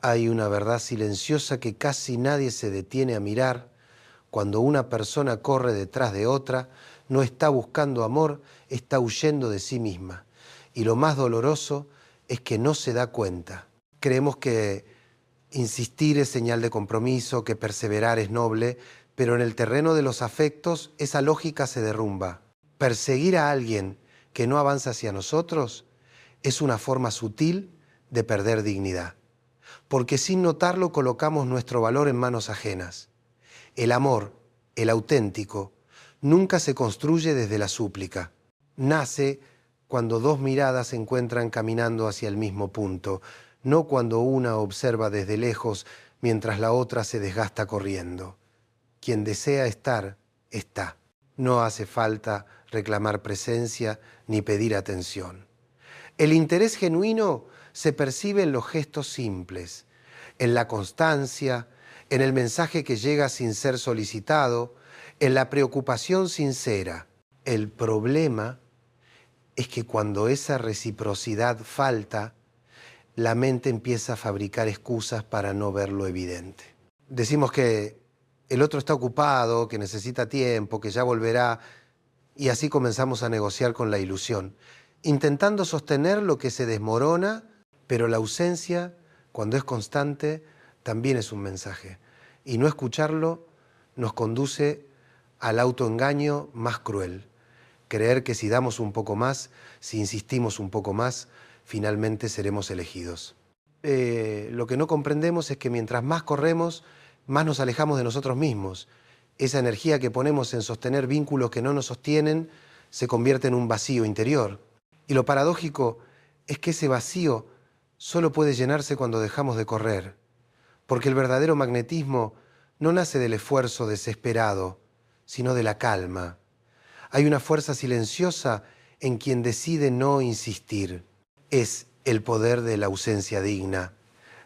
Hay una verdad silenciosa que casi nadie se detiene a mirar. Cuando una persona corre detrás de otra, no está buscando amor, está huyendo de sí misma. Y lo más doloroso es que no se da cuenta. Creemos que insistir es señal de compromiso, que perseverar es noble, pero en el terreno de los afectos esa lógica se derrumba. Perseguir a alguien que no avanza hacia nosotros es una forma sutil de perder dignidad, porque sin notarlo colocamos nuestro valor en manos ajenas. El amor, el auténtico, nunca se construye desde la súplica. Nace cuando dos miradas se encuentran caminando hacia el mismo punto, no cuando una observa desde lejos mientras la otra se desgasta corriendo. Quien desea estar, está. No hace falta reclamar presencia ni pedir atención. El interés genuino se percibe en los gestos simples, en la constancia, en el mensaje que llega sin ser solicitado, en la preocupación sincera. El problema es que cuando esa reciprocidad falta, la mente empieza a fabricar excusas para no ver lo evidente. Decimos que el otro está ocupado, que necesita tiempo, que ya volverá, y así comenzamos a negociar con la ilusión, intentando sostener lo que se desmorona, pero la ausencia, cuando es constante, también es un mensaje. Y no escucharlo nos conduce al autoengaño más cruel. Creer que si damos un poco más, si insistimos un poco más, finalmente seremos elegidos. Lo que no comprendemos es que mientras más corremos, más nos alejamos de nosotros mismos. Esa energía que ponemos en sostener vínculos que no nos sostienen se convierte en un vacío interior. Y lo paradójico es que ese vacío solo puede llenarse cuando dejamos de correr, porque el verdadero magnetismo no nace del esfuerzo desesperado, sino de la calma. Hay una fuerza silenciosa en quien decide no insistir. Es el poder de la ausencia digna,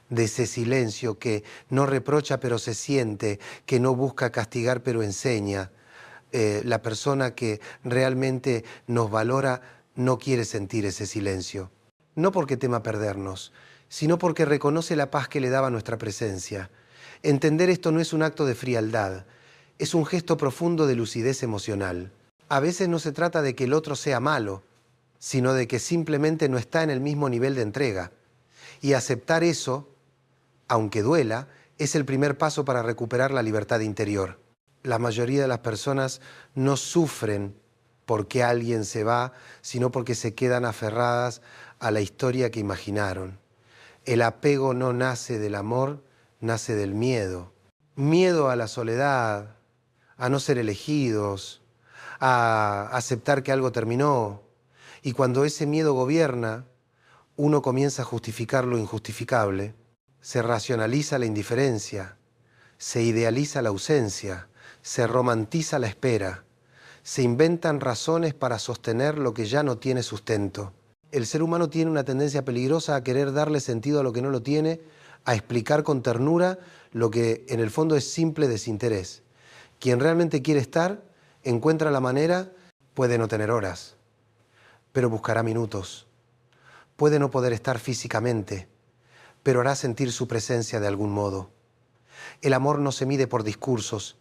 de ese silencio que no reprocha pero se siente, que no busca castigar pero enseña. La persona que realmente nos valora no quiere sentir ese silencio. No porque tema perdernos, sino porque reconoce la paz que le daba nuestra presencia. Entender esto no es un acto de frialdad, es un gesto profundo de lucidez emocional. A veces no se trata de que el otro sea malo, sino de que simplemente no está en el mismo nivel de entrega. Y aceptar eso, aunque duela, es el primer paso para recuperar la libertad interior. La mayoría de las personas no sufren porque alguien se va, sino porque se quedan aferradas a la historia que imaginaron. El apego no nace del amor, nace del miedo. Miedo a la soledad, a no ser elegidos, a aceptar que algo terminó. Y cuando ese miedo gobierna, uno comienza a justificar lo injustificable. Se racionaliza la indiferencia, se idealiza la ausencia, se romantiza la espera, se inventan razones para sostener lo que ya no tiene sustento. El ser humano tiene una tendencia peligrosa a querer darle sentido a lo que no lo tiene, a explicar con ternura lo que en el fondo es simple desinterés. Quien realmente quiere estar, encuentra la manera, puede no tener horas, pero buscará minutos. Puede no poder estar físicamente, pero hará sentir su presencia de algún modo. El amor no se mide por discursos,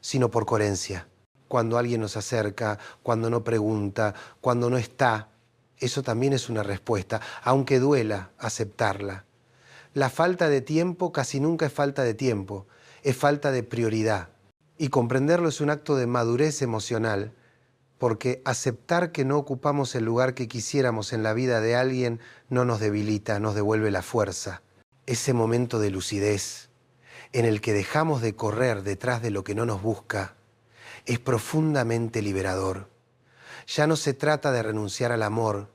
sino por coherencia. Cuando alguien nos acerca, cuando no pregunta, cuando no está, eso también es una respuesta, aunque duela aceptarla. La falta de tiempo casi nunca es falta de tiempo, es falta de prioridad. Y comprenderlo es un acto de madurez emocional, porque aceptar que no ocupamos el lugar que quisiéramos en la vida de alguien no nos debilita, nos devuelve la fuerza. Ese momento de lucidez en el que dejamos de correr detrás de lo que no nos busca es profundamente liberador. Ya no se trata de renunciar al amor,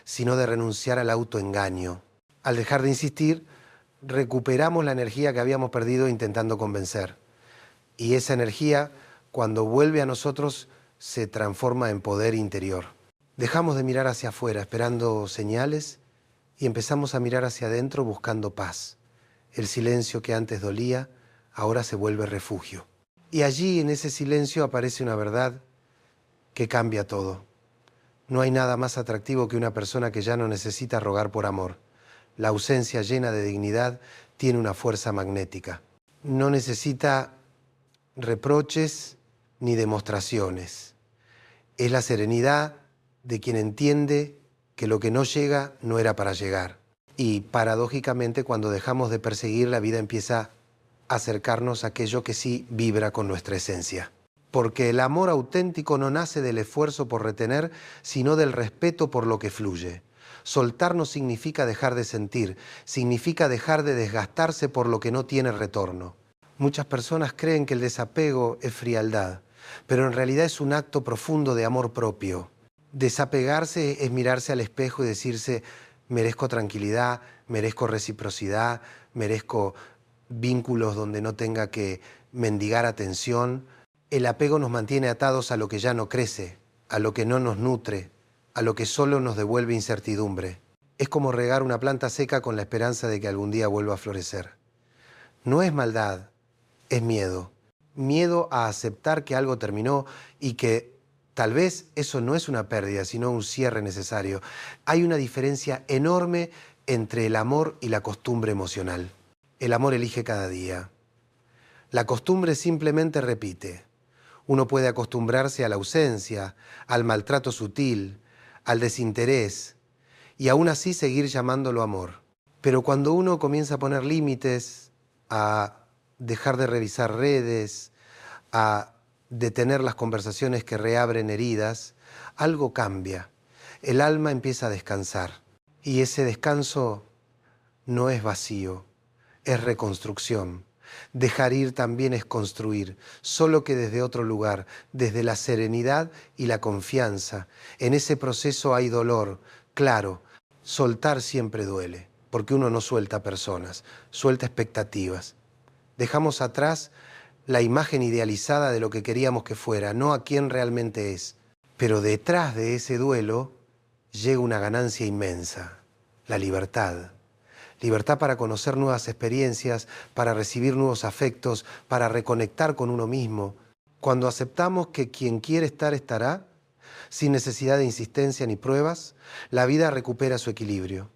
sino de renunciar al autoengaño. Al dejar de insistir, recuperamos la energía que habíamos perdido intentando convencer. Y esa energía, cuando vuelve a nosotros, se transforma en poder interior. Dejamos de mirar hacia afuera esperando señales y empezamos a mirar hacia adentro buscando paz. El silencio que antes dolía, ahora se vuelve refugio. Y allí, en ese silencio, aparece una verdad que cambia todo. No hay nada más atractivo que una persona que ya no necesita rogar por amor. La ausencia llena de dignidad tiene una fuerza magnética. No necesita reproches ni demostraciones. Es la serenidad de quien entiende que lo que no llega no era para llegar. Y paradójicamente, cuando dejamos de perseguir, la vida empieza a acercarnos a aquello que sí vibra con nuestra esencia. Porque el amor auténtico no nace del esfuerzo por retener, sino del respeto por lo que fluye. Soltar no significa dejar de sentir, significa dejar de desgastarse por lo que no tiene retorno. Muchas personas creen que el desapego es frialdad, pero en realidad es un acto profundo de amor propio. Desapegarse es mirarse al espejo y decirse: merezco tranquilidad, merezco reciprocidad, merezco vínculos donde no tenga que mendigar atención. El apego nos mantiene atados a lo que ya no crece, a lo que no nos nutre, a lo que solo nos devuelve incertidumbre. Es como regar una planta seca con la esperanza de que algún día vuelva a florecer. No es maldad, es miedo. Miedo a aceptar que algo terminó y que tal vez eso no es una pérdida, sino un cierre necesario. Hay una diferencia enorme entre el amor y la costumbre emocional. El amor elige cada día. La costumbre simplemente repite. Uno puede acostumbrarse a la ausencia, al maltrato sutil, al desinterés, y aún así seguir llamándolo amor. Pero cuando uno comienza a poner límites, a dejar de revisar redes, a detener las conversaciones que reabren heridas, algo cambia. El alma empieza a descansar. Y ese descanso no es vacío, es reconstrucción. Dejar ir también es construir, solo que desde otro lugar, desde la serenidad y la confianza. En ese proceso hay dolor, claro. Soltar siempre duele, porque uno no suelta personas, suelta expectativas. Dejamos atrás la imagen idealizada de lo que queríamos que fuera, no a quien realmente es. Pero detrás de ese duelo llega una ganancia inmensa, la libertad. Libertad para conocer nuevas experiencias, para recibir nuevos afectos, para reconectar con uno mismo. Cuando aceptamos que quien quiere estar estará, sin necesidad de insistencia ni pruebas, la vida recupera su equilibrio.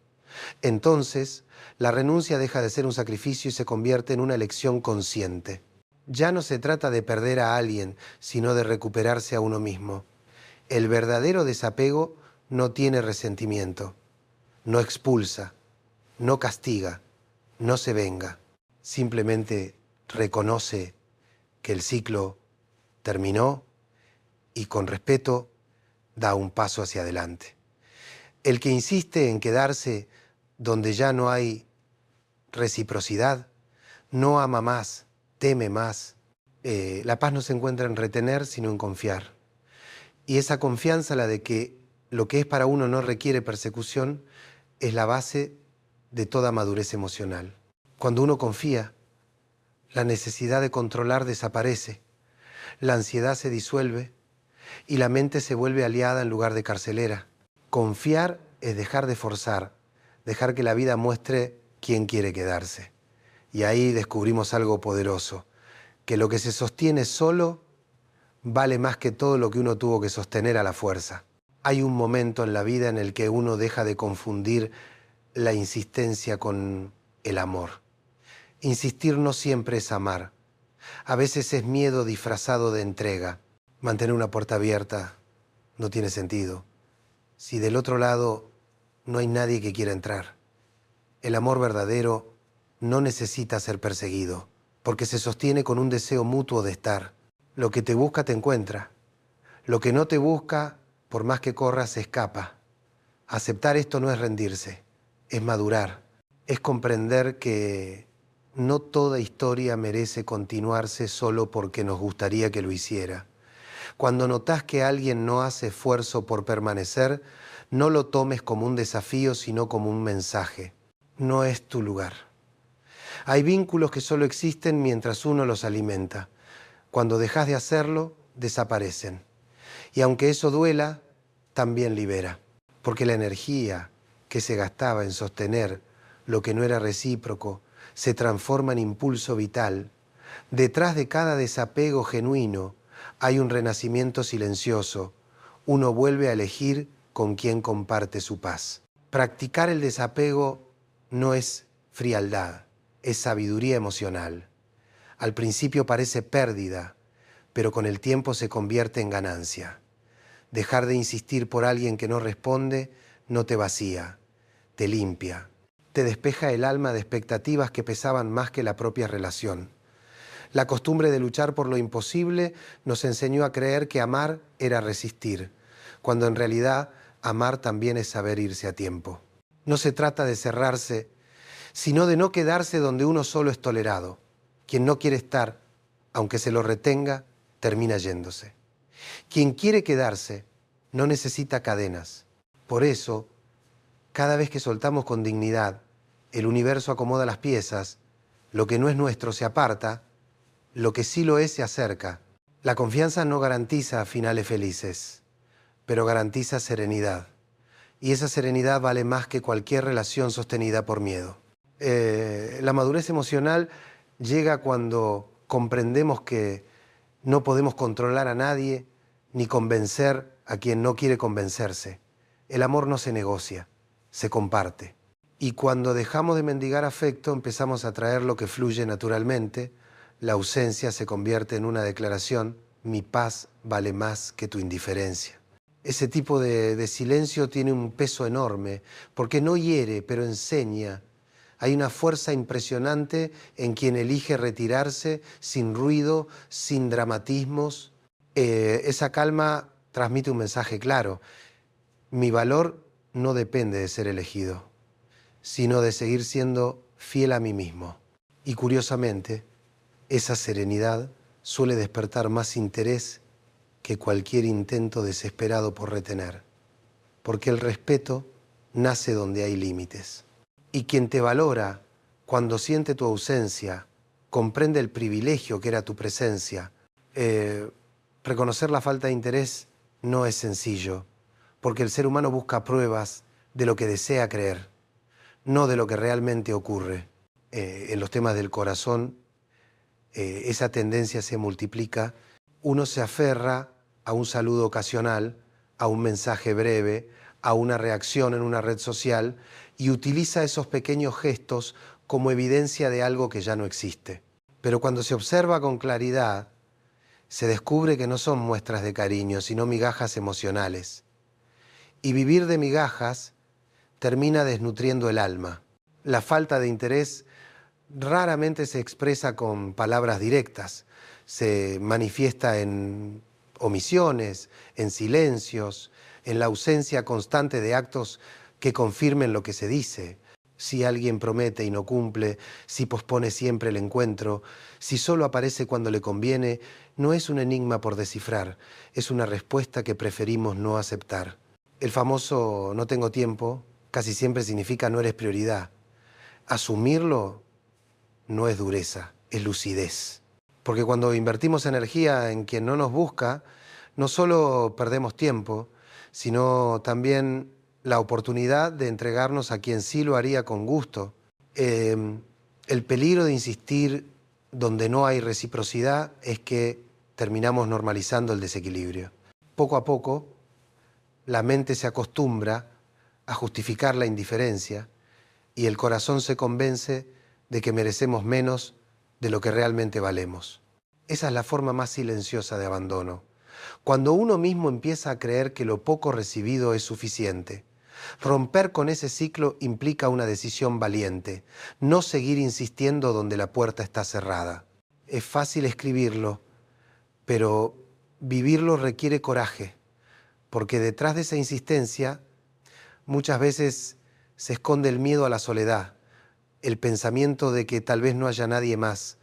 Entonces, la renuncia deja de ser un sacrificio y se convierte en una elección consciente. Ya no se trata de perder a alguien, sino de recuperarse a uno mismo. El verdadero desapego no tiene resentimiento, no expulsa, no castiga, no se venga. Simplemente reconoce que el ciclo terminó y con respeto da un paso hacia adelante. El que insiste en quedarse donde ya no hay reciprocidad, no ama más, teme más. La paz no se encuentra en retener, sino en confiar. Y esa confianza, la de que lo que es para uno no requiere persecución, es la base de toda madurez emocional. Cuando uno confía, la necesidad de controlar desaparece, la ansiedad se disuelve y la mente se vuelve aliada en lugar de carcelera. Confiar es dejar de forzar, dejar que la vida muestre quién quiere quedarse. Y ahí descubrimos algo poderoso, que lo que se sostiene solo vale más que todo lo que uno tuvo que sostener a la fuerza. Hay un momento en la vida en el que uno deja de confundir la insistencia con el amor. Insistir no siempre es amar. A veces es miedo disfrazado de entrega. Mantener una puerta abierta no tiene sentido si del otro lado no hay nadie que quiera entrar. El amor verdadero no necesita ser perseguido, porque se sostiene con un deseo mutuo de estar. Lo que te busca te encuentra. Lo que no te busca, por más que corras, se escapa. Aceptar esto no es rendirse, es madurar, es comprender que no toda historia merece continuarse solo porque nos gustaría que lo hiciera. Cuando notas que alguien no hace esfuerzo por permanecer, no lo tomes como un desafío, sino como un mensaje. No es tu lugar. Hay vínculos que solo existen mientras uno los alimenta. Cuando dejas de hacerlo, desaparecen. Y aunque eso duela, también libera. Porque la energía que se gastaba en sostener lo que no era recíproco se transforma en impulso vital. Detrás de cada desapego genuino hay un renacimiento silencioso. Uno vuelve a elegir con quién comparte su paz. Practicar el desapego no es frialdad, es sabiduría emocional. Al principio parece pérdida, pero con el tiempo se convierte en ganancia. Dejar de insistir por alguien que no responde no te vacía, te limpia, te despeja el alma de expectativas que pesaban más que la propia relación. La costumbre de luchar por lo imposible nos enseñó a creer que amar era resistir, cuando en realidad amar también es saber irse a tiempo. No se trata de cerrarse, sino de no quedarse donde uno solo es tolerado. Quien no quiere estar, aunque se lo retenga, termina yéndose. Quien quiere quedarse no necesita cadenas. Por eso, cada vez que soltamos con dignidad, el universo acomoda las piezas, lo que no es nuestro se aparta, lo que sí lo es se acerca. La confianza no garantiza finales felices, pero garantiza serenidad. Y esa serenidad vale más que cualquier relación sostenida por miedo. La madurez emocional llega cuando comprendemos que no podemos controlar a nadie ni convencer a quien no quiere convencerse. El amor no se negocia, se comparte. Y cuando dejamos de mendigar afecto, empezamos a traer lo que fluye naturalmente. La ausencia se convierte en una declaración: mi paz vale más que tu indiferencia. Ese tipo de silencio tiene un peso enorme, porque no hiere, pero enseña. Hay una fuerza impresionante en quien elige retirarse sin ruido, sin dramatismos. Esa calma transmite un mensaje claro: mi valor no depende de ser elegido, sino de seguir siendo fiel a mí mismo. Y curiosamente, esa serenidad suele despertar más interés que cualquier intento desesperado por retener, porque el respeto nace donde hay límites. Y quien te valora cuando siente tu ausencia, comprende el privilegio que era tu presencia. Reconocer la falta de interés no es sencillo, porque el ser humano busca pruebas de lo que desea creer, no de lo que realmente ocurre. En los temas del corazón, esa tendencia se multiplica. Uno se aferra a un saludo ocasional, a un mensaje breve, a una reacción en una red social, y utiliza esos pequeños gestos como evidencia de algo que ya no existe. Pero cuando se observa con claridad, se descubre que no son muestras de cariño, sino migajas emocionales. Y vivir de migajas termina desnutriendo el alma. La falta de interés raramente se expresa con palabras directas, se manifiesta en omisiones, en silencios, en la ausencia constante de actos que confirmen lo que se dice. Si alguien promete y no cumple, si pospone siempre el encuentro, si solo aparece cuando le conviene, no es un enigma por descifrar, es una respuesta que preferimos no aceptar. El famoso "no tengo tiempo" casi siempre significa "no eres prioridad". Asumirlo no es dureza, es lucidez. Porque cuando invertimos energía en quien no nos busca, no solo perdemos tiempo, sino también la oportunidad de entregarnos a quien sí lo haría con gusto. El peligro de insistir donde no hay reciprocidad es que terminamos normalizando el desequilibrio. Poco a poco, la mente se acostumbra a justificar la indiferencia y el corazón se convence de que merecemos menos de lo que realmente valemos. Esa es la forma más silenciosa de abandono. Cuando uno mismo empieza a creer que lo poco recibido es suficiente. Romper con ese ciclo implica una decisión valiente, no seguir insistiendo donde la puerta está cerrada. Es fácil escribirlo, pero vivirlo requiere coraje, porque detrás de esa insistencia muchas veces se esconde el miedo a la soledad. El pensamiento de que tal vez no haya nadie más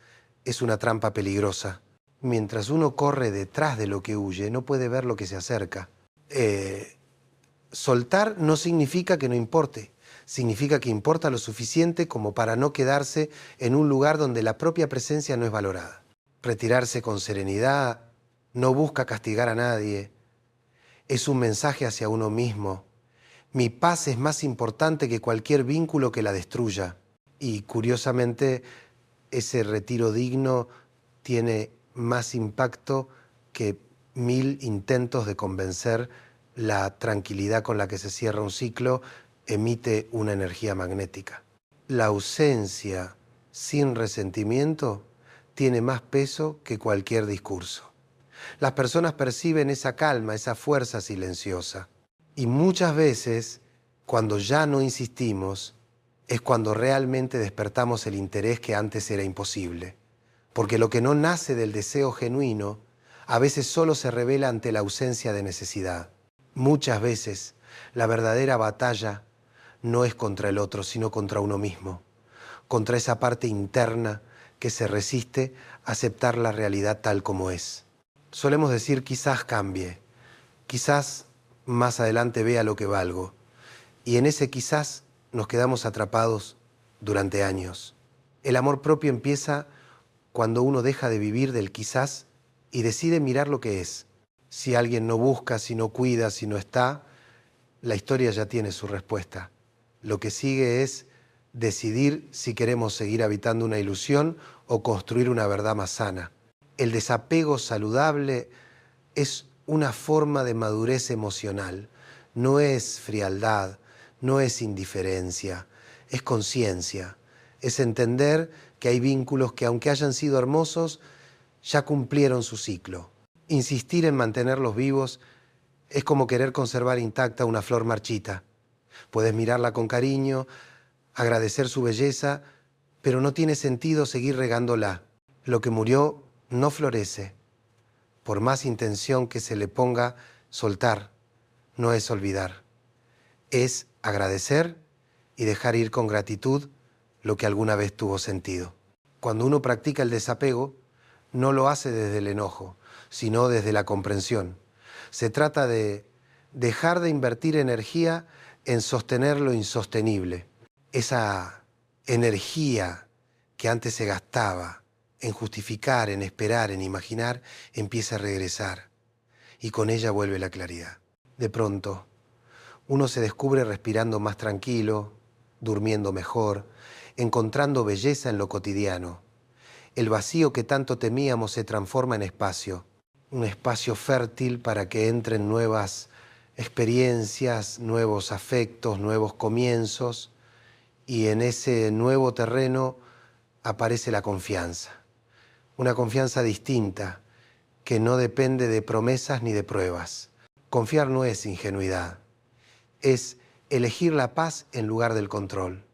es una trampa peligrosa. Mientras uno corre detrás de lo que huye, no puede ver lo que se acerca. Soltar no significa que no importe, significa que importa lo suficiente como para no quedarse en un lugar donde la propia presencia no es valorada. Retirarse con serenidad no busca castigar a nadie, es un mensaje hacia uno mismo. Mi paz es más importante que cualquier vínculo que la destruya. Y curiosamente, ese retiro digno tiene más impacto que 1000 intentos de convencer. La tranquilidad con la que se cierra un ciclo emite una energía magnética. La ausencia sin resentimiento tiene más peso que cualquier discurso. Las personas perciben esa calma, esa fuerza silenciosa. Y muchas veces, cuando ya no insistimos, es cuando realmente despertamos el interés que antes era imposible. Porque lo que no nace del deseo genuino, a veces solo se revela ante la ausencia de necesidad. Muchas veces, la verdadera batalla no es contra el otro, sino contra uno mismo, contra esa parte interna que se resiste a aceptar la realidad tal como es. Solemos decir quizás cambie, quizás más adelante vea lo que valgo, y en ese quizás nos quedamos atrapados durante años. El amor propio empieza cuando uno deja de vivir del quizás y decide mirar lo que es. Si alguien no busca, si no cuida, si no está, la historia ya tiene su respuesta. Lo que sigue es decidir si queremos seguir habitando una ilusión o construir una verdad más sana. El desapego saludable es una forma de madurez emocional. No es frialdad, no es indiferencia, es conciencia. Es entender que hay vínculos que, aunque hayan sido hermosos, ya cumplieron su ciclo. Insistir en mantenerlos vivos es como querer conservar intacta una flor marchita. Puedes mirarla con cariño, agradecer su belleza, pero no tiene sentido seguir regándola. Lo que murió no florece. Por más intención que se le ponga, soltar no es olvidar. Es agradecer y dejar ir con gratitud lo que alguna vez tuvo sentido. Cuando uno practica el desapego, no lo hace desde el enojo, sino desde la comprensión. Se trata de dejar de invertir energía en sostener lo insostenible. Esa energía que antes se gastaba en justificar, en esperar, en imaginar, empieza a regresar y con ella vuelve la claridad. De pronto, uno se descubre respirando más tranquilo, durmiendo mejor, encontrando belleza en lo cotidiano. El vacío que tanto temíamos se transforma en espacio, un espacio fértil para que entren nuevas experiencias, nuevos afectos, nuevos comienzos, y en ese nuevo terreno aparece la confianza. Una confianza distinta, que no depende de promesas ni de pruebas. Confiar no es ingenuidad, es elegir la paz en lugar del control.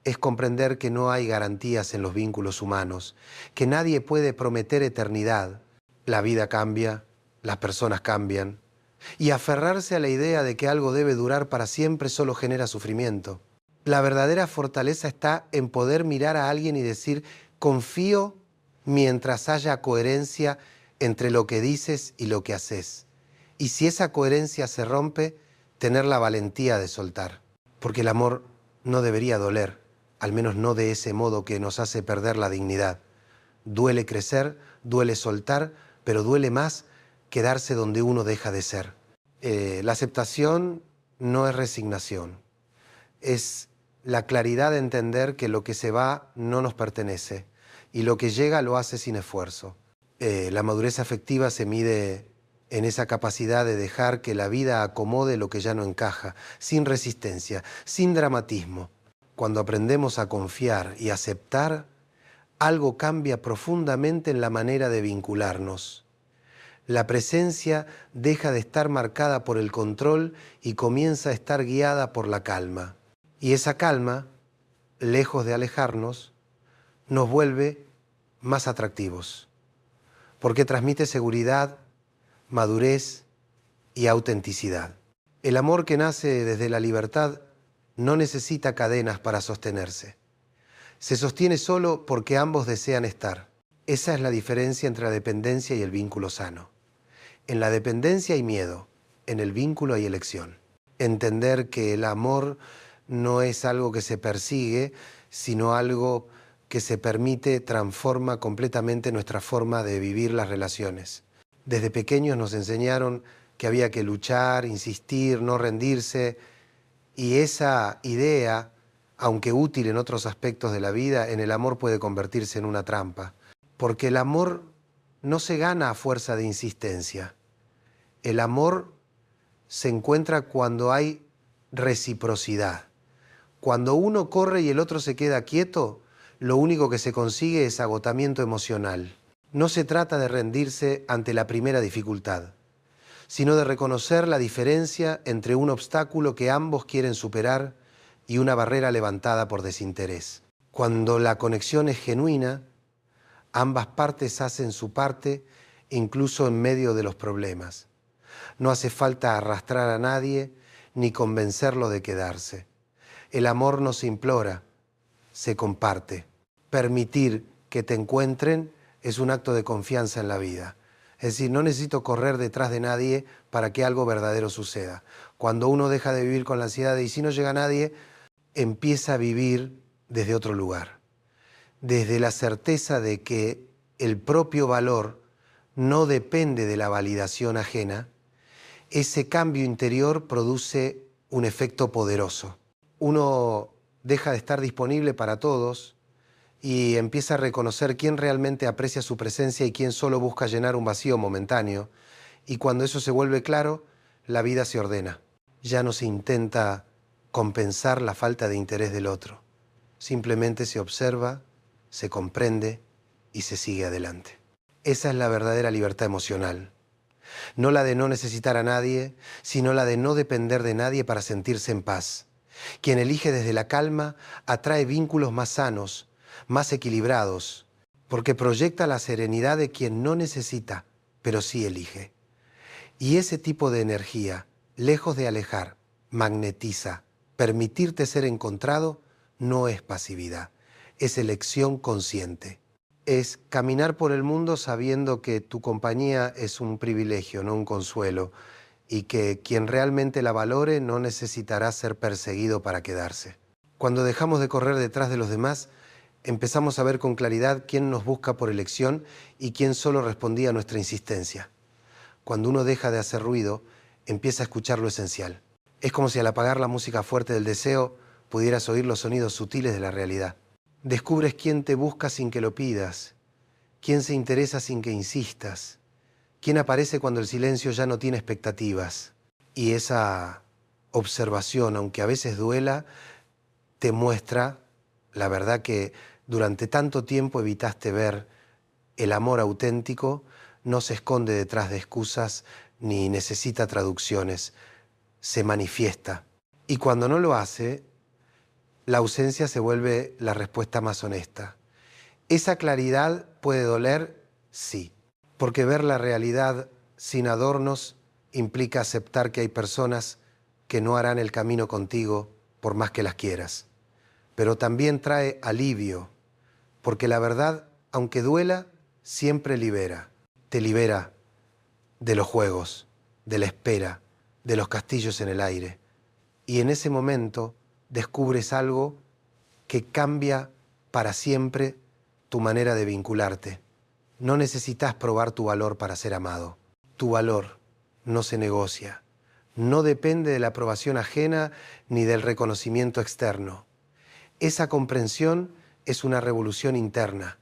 Es comprender que no hay garantías en los vínculos humanos, que nadie puede prometer eternidad. La vida cambia, las personas cambian, y aferrarse a la idea de que algo debe durar para siempre solo genera sufrimiento. La verdadera fortaleza está en poder mirar a alguien y decir, confío mientras haya coherencia entre lo que dices y lo que haces. Y si esa coherencia se rompe, tener la valentía de soltar. Porque el amor no debería doler, al menos no de ese modo que nos hace perder la dignidad. Duele crecer, duele soltar, pero duele más quedarse donde uno deja de ser. La aceptación no es resignación, es la claridad de entender que lo que se va no nos pertenece y lo que llega lo hace sin esfuerzo. La madurez afectiva se mide en esa capacidad de dejar que la vida acomode lo que ya no encaja, sin resistencia, sin dramatismo. Cuando aprendemos a confiar y aceptar, algo cambia profundamente en la manera de vincularnos. La presencia deja de estar marcada por el control y comienza a estar guiada por la calma. Y esa calma, lejos de alejarnos, nos vuelve más atractivos, porque transmite seguridad, madurez y autenticidad. El amor que nace desde la libertad no necesita cadenas para sostenerse. Se sostiene solo porque ambos desean estar. Esa es la diferencia entre la dependencia y el vínculo sano. En la dependencia hay miedo, en el vínculo hay elección. Entender que el amor no es algo que se persigue, sino algo que se permite, transforma completamente nuestra forma de vivir las relaciones. Desde pequeños nos enseñaron que había que luchar, insistir, no rendirse, y esa idea, aunque útil en otros aspectos de la vida, en el amor puede convertirse en una trampa. Porque el amor no se gana a fuerza de insistencia. El amor se encuentra cuando hay reciprocidad, Cuando uno corre y el otro se queda quieto, lo único que se consigue es agotamiento emocional. No se trata de rendirse ante la primera dificultad, sino de reconocer la diferencia entre un obstáculo que ambos quieren superar y una barrera levantada por desinterés. Cuando la conexión es genuina, ambas partes hacen su parte, incluso en medio de los problemas. No hace falta arrastrar a nadie ni convencerlo de quedarse. El amor no se implora, se comparte. Permitir que te encuentren es un acto de confianza en la vida. Es decir, no necesito correr detrás de nadie para que algo verdadero suceda. Cuando uno deja de vivir con la ansiedad de "y si no llega nadie", empieza a vivir desde otro lugar. Desde la certeza de que el propio valor no depende de la validación ajena, ese cambio interior produce un efecto poderoso. Uno deja de estar disponible para todos y empieza a reconocer quién realmente aprecia su presencia y quién solo busca llenar un vacío momentáneo. Y cuando eso se vuelve claro, la vida se ordena. Ya no se intenta compensar la falta de interés del otro. Simplemente se observa, se comprende y se sigue adelante. Esa es la verdadera libertad emocional. No la de no necesitar a nadie, sino la de no depender de nadie para sentirse en paz. Quien elige desde la calma atrae vínculos más sanos, más equilibrados, porque proyecta la serenidad de quien no necesita, pero sí elige. Y ese tipo de energía, lejos de alejar, magnetiza. Permitirte ser encontrado no es pasividad, es elección consciente. Es caminar por el mundo sabiendo que tu compañía es un privilegio, no un consuelo, y que quien realmente la valore no necesitará ser perseguido para quedarse. Cuando dejamos de correr detrás de los demás, empezamos a ver con claridad quién nos busca por elección y quién solo respondía a nuestra insistencia. Cuando uno deja de hacer ruido, empieza a escuchar lo esencial. Es como si al apagar la música fuerte del deseo pudieras oír los sonidos sutiles de la realidad. Descubres quién te busca sin que lo pidas, quién se interesa sin que insistas, quién aparece cuando el silencio ya no tiene expectativas. Y esa observación, aunque a veces duela, te muestra la verdad que durante tanto tiempo evitaste ver. El amor auténtico no se esconde detrás de excusas ni necesita traducciones, se manifiesta. Y cuando no lo hace, la ausencia se vuelve la respuesta más honesta. ¿Esa claridad puede doler? Sí, porque ver la realidad sin adornos implica aceptar que hay personas que no harán el camino contigo por más que las quieras. Pero también trae alivio, porque la verdad, aunque duela, siempre libera. Te libera de los juegos, de la espera, de los castillos en el aire. Y en ese momento descubres algo que cambia para siempre tu manera de vincularte. No necesitas probar tu valor para ser amado. Tu valor no se negocia. No depende de la aprobación ajena ni del reconocimiento externo. Esa comprensión es una revolución interna.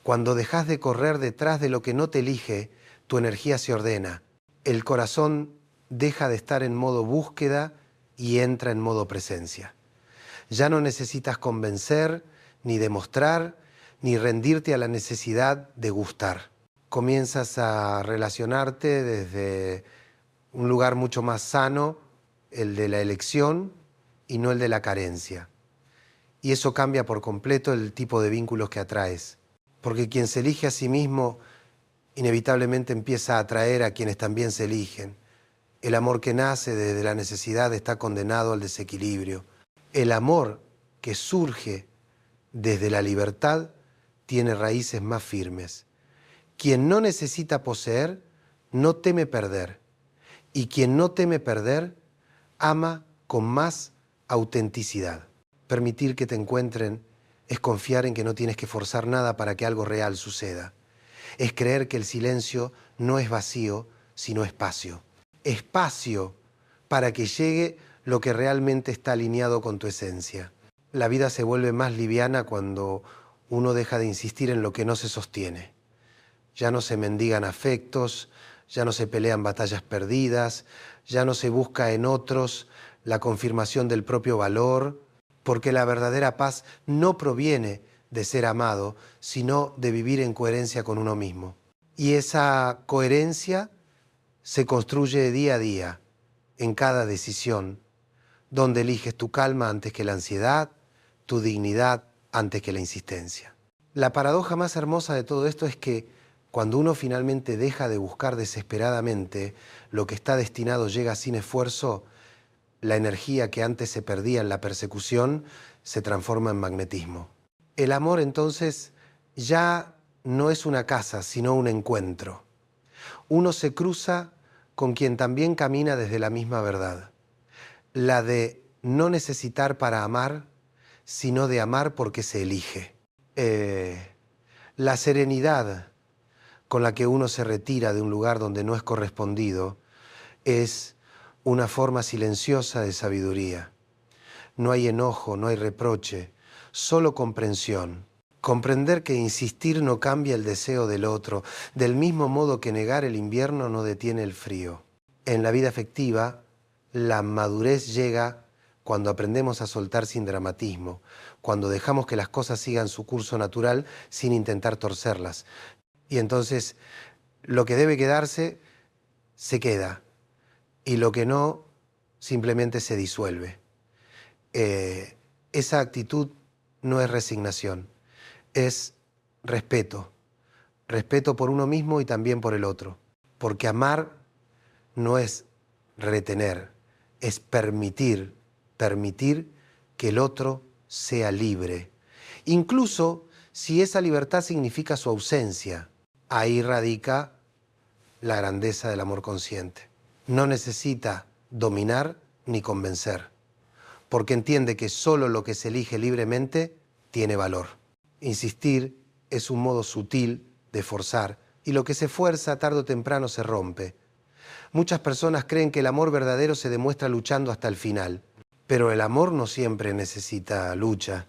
Cuando dejas de correr detrás de lo que no te elige, tu energía se ordena. El corazón deja de estar en modo búsqueda y entra en modo presencia. Ya no necesitas convencer, ni demostrar, ni rendirte a la necesidad de gustar. Comienzas a relacionarte desde un lugar mucho más sano, el de la elección y no el de la carencia. Y eso cambia por completo el tipo de vínculos que atraes. Porque quien se elige a sí mismo inevitablemente empieza a atraer a quienes también se eligen. El amor que nace desde la necesidad está condenado al desequilibrio. El amor que surge desde la libertad tiene raíces más firmes. Quien no necesita poseer, no teme perder. Y quien no teme perder, ama con más autenticidad. Permitir que te encuentren es confiar en que no tienes que forzar nada para que algo real suceda. Es creer que el silencio no es vacío, sino espacio. Espacio para que llegue lo que realmente está alineado con tu esencia. La vida se vuelve más liviana cuando uno deja de insistir en lo que no se sostiene. Ya no se mendigan afectos, ya no se pelean batallas perdidas, ya no se busca en otros la confirmación del propio valor, porque la verdadera paz no proviene de ser amado, sino de vivir en coherencia con uno mismo. Y esa coherencia se construye día a día, en cada decisión, donde eliges tu calma antes que la ansiedad, tu dignidad antes que la insistencia. La paradoja más hermosa de todo esto es que cuando uno finalmente deja de buscar desesperadamente lo que está destinado llega sin esfuerzo, la energía que antes se perdía en la persecución se transforma en magnetismo. El amor entonces ya no es una casa, sino un encuentro. Uno se cruza con quien también camina desde la misma verdad, la de no necesitar para amar, sino de amar porque se elige. La serenidad con la que uno se retira de un lugar donde no es correspondido es una forma silenciosa de sabiduría. No hay enojo, no hay reproche, solo comprensión. Comprender que insistir no cambia el deseo del otro, del mismo modo que negar el invierno no detiene el frío. En la vida afectiva, la madurez llega cuando aprendemos a soltar sin dramatismo, cuando dejamos que las cosas sigan su curso natural sin intentar torcerlas. Y entonces, lo que debe quedarse, se queda, y lo que no, simplemente se disuelve. Esa actitud no es resignación, es respeto. Respeto por uno mismo y también por el otro. Porque amar no es retener, es permitir que el otro sea libre. Incluso si esa libertad significa su ausencia, ahí radica la grandeza del amor consciente. No necesita dominar ni convencer, porque entiende que solo lo que se elige libremente tiene valor. Insistir es un modo sutil de forzar, y lo que se fuerza tarde o temprano se rompe. Muchas personas creen que el amor verdadero se demuestra luchando hasta el final, pero el amor no siempre necesita lucha.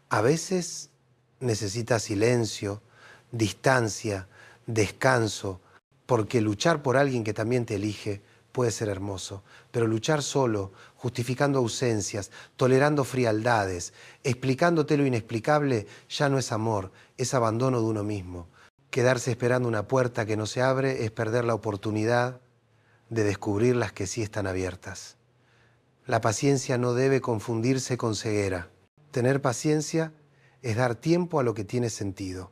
A veces necesita silencio, distancia, descanso, porque luchar por alguien que también te elige puede ser hermoso, pero luchar solo, justificando ausencias, tolerando frialdades, explicándote lo inexplicable, ya no es amor, es abandono de uno mismo. Quedarse esperando una puerta que no se abre es perder la oportunidad de descubrir las que sí están abiertas. La paciencia no debe confundirse con ceguera. Tener paciencia es dar tiempo a lo que tiene sentido.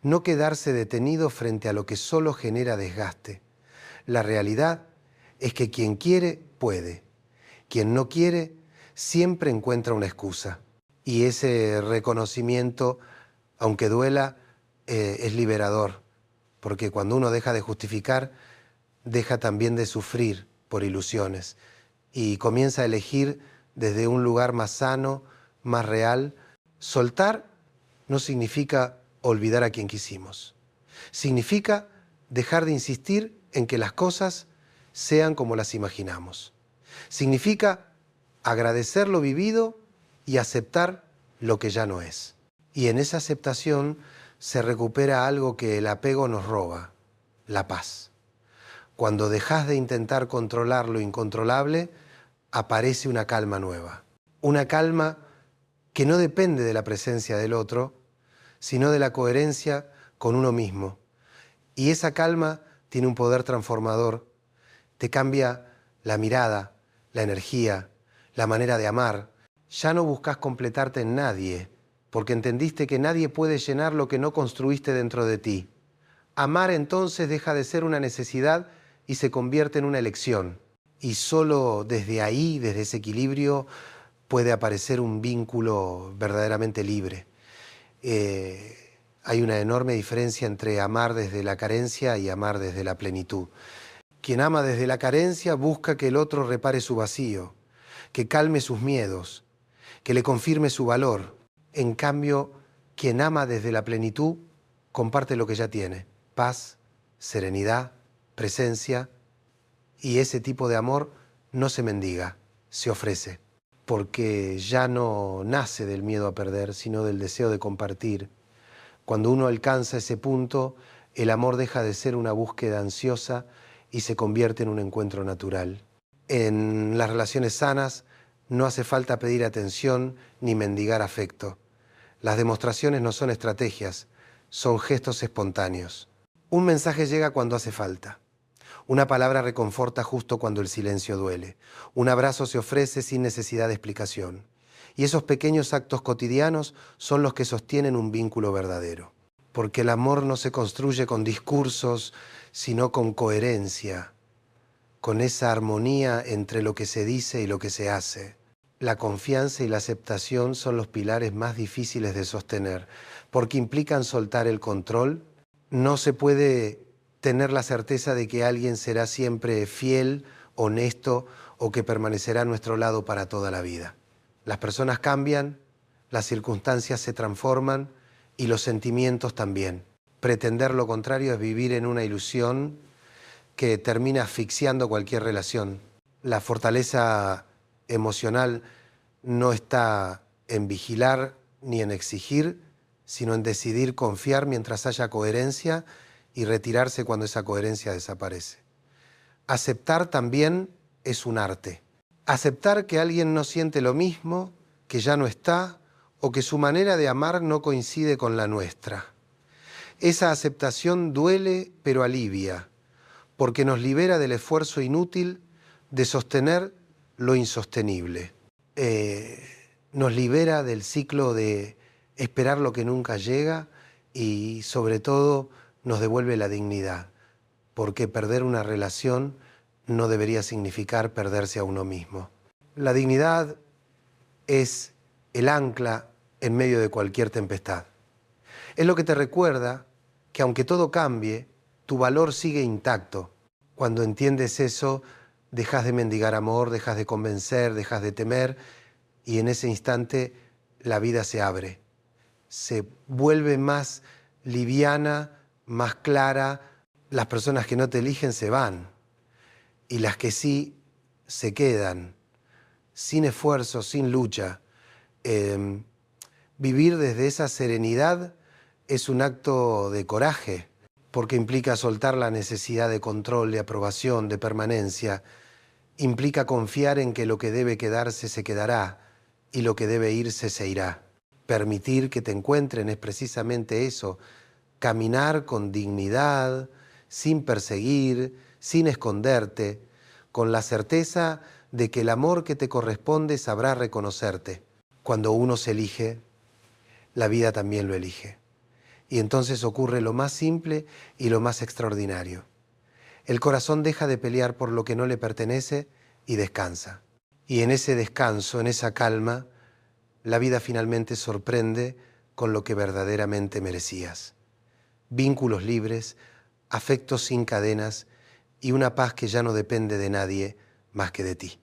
No quedarse detenido frente a lo que solo genera desgaste. La realidad es que quien quiere, puede. Quien no quiere, siempre encuentra una excusa. Y ese reconocimiento, aunque duela, es liberador. Porque cuando uno deja de justificar, deja también de sufrir por ilusiones. Y comienza a elegir desde un lugar más sano, más real. Soltar no significa olvidar a quien quisimos. Significa dejar de insistir en que las cosas sean como las imaginamos. Significa agradecer lo vivido y aceptar lo que ya no es. Y en esa aceptación se recupera algo que el apego nos roba, la paz. Cuando dejas de intentar controlar lo incontrolable, aparece una calma nueva. Una calma que no depende de la presencia del otro, sino de la coherencia con uno mismo. Y esa calma tiene un poder transformador. Te cambia la mirada, la energía, la manera de amar. Ya no buscas completarte en nadie, porque entendiste que nadie puede llenar lo que no construiste dentro de ti. Amar entonces deja de ser una necesidad y se convierte en una elección. Y solo desde ahí, desde ese equilibrio, puede aparecer un vínculo verdaderamente libre. Hay una enorme diferencia entre amar desde la carencia y amar desde la plenitud. Quien ama desde la carencia busca que el otro repare su vacío, que calme sus miedos, que le confirme su valor. En cambio, quien ama desde la plenitud comparte lo que ya tiene: paz, serenidad, presencia. Y ese tipo de amor no se mendiga, se ofrece, porque ya no nace del miedo a perder, sino del deseo de compartir. Cuando uno alcanza ese punto, el amor deja de ser una búsqueda ansiosa y se convierte en un encuentro natural. En las relaciones sanas No hace falta pedir atención ni mendigar afecto. Las demostraciones no son estrategias, son gestos espontáneos. Un mensaje llega cuando hace falta. Una palabra reconforta justo cuando el silencio duele. Un abrazo se ofrece sin necesidad de explicación. Y esos pequeños actos cotidianos son los que sostienen un vínculo verdadero. Porque el amor no se construye con discursos, sino con coherencia, con esa armonía entre lo que se dice y lo que se hace. La confianza y la aceptación son los pilares más difíciles de sostener, porque implican soltar el control. No se puede tener la certeza de que alguien será siempre fiel, honesto o que permanecerá a nuestro lado para toda la vida. Las personas cambian, las circunstancias se transforman y los sentimientos también. Pretender lo contrario es vivir en una ilusión que termina asfixiando cualquier relación. La fortaleza emocional no está en vigilar ni en exigir, sino en decidir confiar mientras haya coherencia y retirarse cuando esa coherencia desaparece. Aceptar también es un arte. Aceptar que alguien no siente lo mismo, que ya no está, o que su manera de amar no coincide con la nuestra. Esa aceptación duele, pero alivia, porque nos libera del esfuerzo inútil de sostener lo insostenible. Nos libera del ciclo de esperar lo que nunca llega y, sobre todo, nos devuelve la dignidad, porque perder una relación no debería significar perderse a uno mismo. La dignidad es el ancla en medio de cualquier tempestad. Es lo que te recuerda que aunque todo cambie, tu valor sigue intacto. Cuando entiendes eso, dejas de mendigar amor, dejas de convencer, dejas de temer, y en ese instante la vida se abre. Se vuelve más liviana, más clara. Las personas que no te eligen se van, y las que sí se quedan, sin esfuerzo, sin lucha. Vivir desde esa serenidad es un acto de coraje, porque implica soltar la necesidad de control, de aprobación, de permanencia. Implica confiar en que lo que debe quedarse se quedará y lo que debe irse se irá. Permitir que te encuentren es precisamente eso, caminar con dignidad, sin perseguir, sin esconderte, con la certeza de que el amor que te corresponde sabrá reconocerte. Cuando uno se elige, la vida también lo elige. Y entonces ocurre lo más simple y lo más extraordinario. El corazón deja de pelear por lo que no le pertenece y descansa. Y en ese descanso, en esa calma, la vida finalmente sorprende con lo que verdaderamente merecías. Vínculos libres, afectos sin cadenas y una paz que ya no depende de nadie más que de ti.